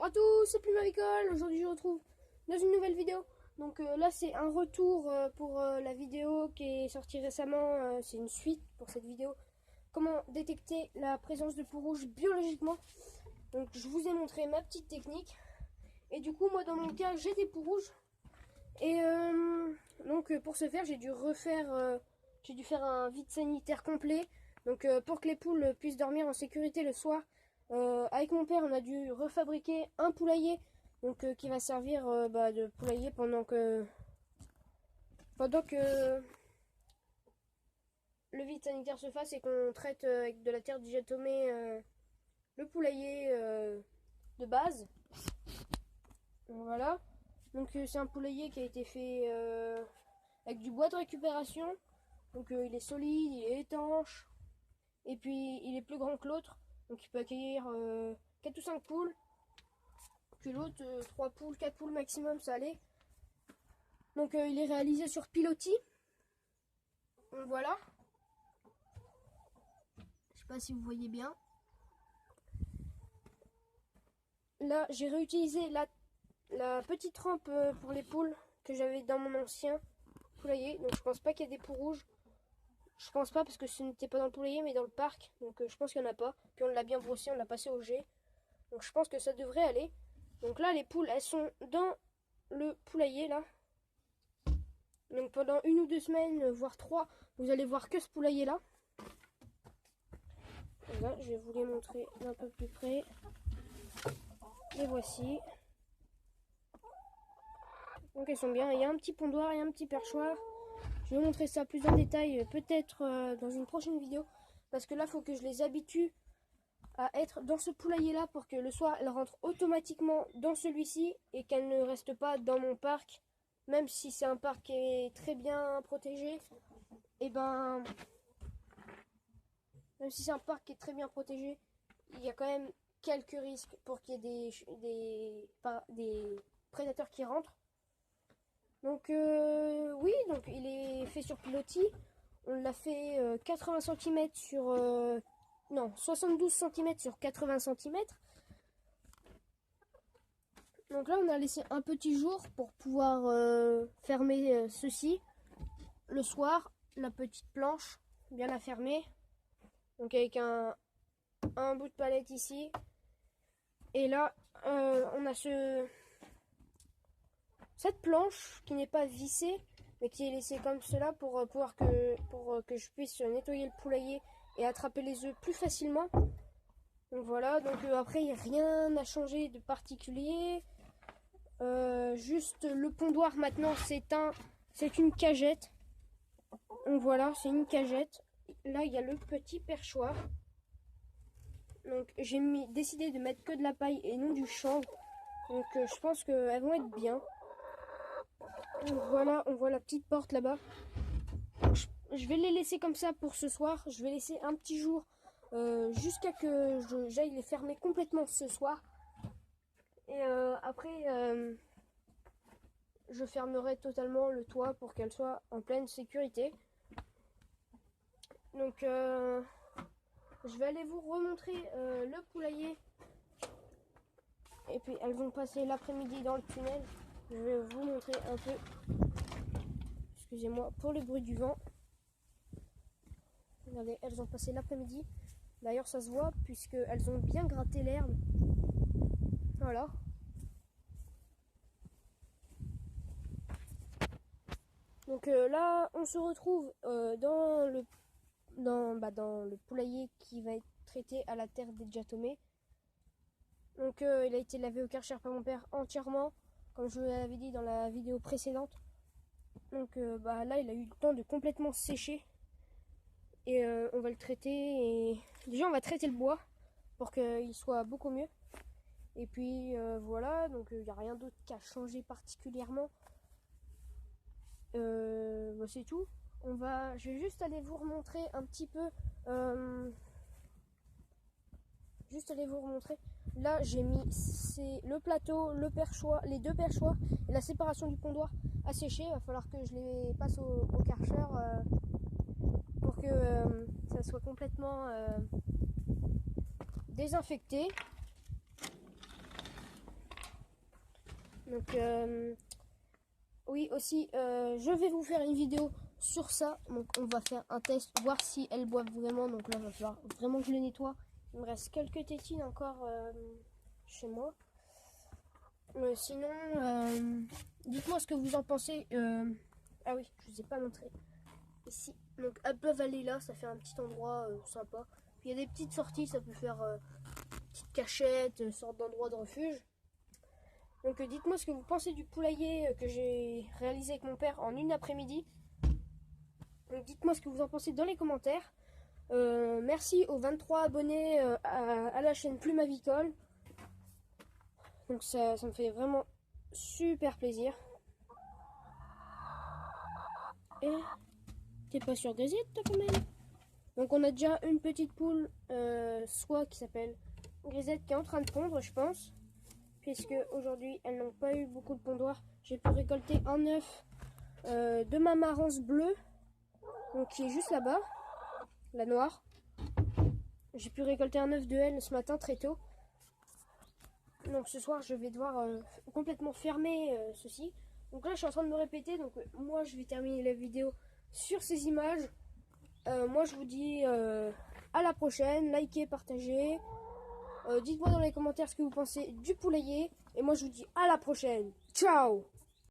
Bonjour à tous, c'est Plumavicole. Aujourd'hui je vous retrouve dans une nouvelle vidéo. Donc là c'est un retour pour la vidéo qui est sortie récemment. C'est une suite pour cette vidéo. Comment détecter la présence de peau rouge biologiquement. Donc je vous ai montré ma petite technique. Et du coup moi dans mon cas j'ai des peaux rouges. Et donc pour ce faire j'ai dû faire un vide sanitaire complet. Donc pour que les poules puissent dormir en sécurité le soir. Avec mon père, on a dû refabriquer un poulailler, donc qui va servir de poulailler pendant que le vide sanitaire se fasse et qu'on traite avec de la terre diatomée le poulailler de base. Voilà. Donc c'est un poulailler qui a été fait avec du bois de récupération. Donc il est solide, il est étanche, et puis il est plus grand que l'autre. Donc il peut accueillir 4 ou 5 poules. Puis l'autre 3 poules, 4 poules maximum, ça allait. Donc il est réalisé sur pilotis. Donc voilà. Je sais pas si vous voyez bien. Là j'ai réutilisé la petite rampe pour les poules que j'avais dans mon ancien poulailler. Donc je pense pas qu'il y ait des poules rouges. Je pense pas parce que ce n'était pas dans le poulailler mais dans le parc. Donc je pense qu'il n'y en a pas. Puis on l'a bien brossé, on l'a passé au jet. Donc je pense que ça devrait aller. Donc là les poules elles sont dans le poulailler là. Donc pendant 1 ou 2 semaines, voire 3, vous allez voir que ce poulailler là. Voilà, je vais vous les montrer d'un peu plus près. Les voici. Donc elles sont bien. Il y a un petit pondoir et un petit perchoir. Je vais vous montrer ça plus en détail peut-être dans une prochaine vidéo. Parce que là il faut que je les habitue à être dans ce poulailler là pour que le soir elles rentrent automatiquement dans celui-ci et qu'elles ne restent pas dans mon parc. Même si c'est un parc qui est très bien protégé, et ben même si c'est un parc qui est très bien protégé, il y a quand même quelques risques pour qu'il y ait des prédateurs qui rentrent. Donc oui, donc il est fait sur pilotis. On l'a fait 80 cm sur non 72 cm sur 80 cm. Donc là on a laissé un petit jour pour pouvoir fermer ceci. Le soir, la petite planche bien la fermer. Donc avec un bout de palette ici. Et là on a cette planche qui n'est pas vissée mais qui est laissée comme cela pour que je puisse nettoyer le poulailler et attraper les œufs plus facilement. Donc voilà, donc après rien n'a changé de particulier. Juste le pondoir maintenant c'est une cagette. Donc voilà, c'est une cagette. Là il y a le petit perchoir. Donc j'ai décidé de mettre que de la paille et non du chanvre. Donc je pense qu'elles vont être bien. Donc voilà, on voit la petite porte là-bas. Je vais les laisser comme ça pour ce soir. Je vais laisser un petit jour jusqu'à que j'aille les fermer complètement ce soir. Et après je fermerai totalement le toit pour qu'elle soit en pleine sécurité. Donc je vais aller vous remontrer le poulailler. Et puis elles vont passer l'après-midi dans le tunnel. Je vais vous montrer un peu. Excusez-moi pour le bruit du vent. Regardez, elles ont passé l'après-midi. D'ailleurs ça se voit puisqu'elles ont bien gratté l'herbe. Voilà. Donc là on se retrouve dans le poulailler qui va être traité à la terre diatomée. Donc il a été lavé au Karcher par mon père entièrement, comme je vous l'avais dit dans la vidéo précédente. Donc là il a eu le temps de complètement sécher. Et on va le traiter. Et déjà on va traiter le bois pour qu'il soit beaucoup mieux. Et puis voilà, donc il n'y a rien d'autre qu'à changer particulièrement. C'est tout. Je vais juste aller vous remontrer un petit peu. Juste aller vous remontrer. Là j'ai mis le plateau, le perchoir, les deux perchoirs et la séparation du pondoir à sécher. Il va falloir que je les passe au Karcher pour que ça soit complètement désinfecté. Donc oui aussi, je vais vous faire une vidéo sur ça. Donc on va faire un test, voir si elles boivent vraiment. Donc là, il va falloir vraiment que je les nettoie. Il me reste quelques tétines encore chez moi. Sinon, dites-moi ce que vous en pensez. Ah oui, je vous ai pas montré. Ici, donc elles peuvent aller là, ça fait un petit endroit sympa. Puis il y a des petites sorties, ça peut faire petite cachette, sorte d'endroit de refuge. Donc dites-moi ce que vous pensez du poulailler que j'ai réalisé avec mon père en une après-midi. Donc dites-moi ce que vous en pensez dans les commentaires. Merci aux 23 abonnés à la chaîne Plume Avicole. Donc ça me fait vraiment super plaisir. Et t'es pas sur Grisette toi quand même? Donc on a déjà une petite poule soie qui s'appelle Grisette qui est en train de pondre je pense. Puisque aujourd'hui elles n'ont pas eu beaucoup de pondoirs. J'ai pu récolter un œuf de ma marance bleue. Donc qui est juste là-bas. La noire. J'ai pu récolter un œuf de elle ce matin très tôt. Donc ce soir je vais devoir complètement fermer ceci. Donc là je suis en train de me répéter. Donc moi je vais terminer la vidéo sur ces images. Moi je vous dis à la prochaine. Likez, partagez. Dites-moi dans les commentaires ce que vous pensez du poulailler. Et moi je vous dis à la prochaine. Ciao!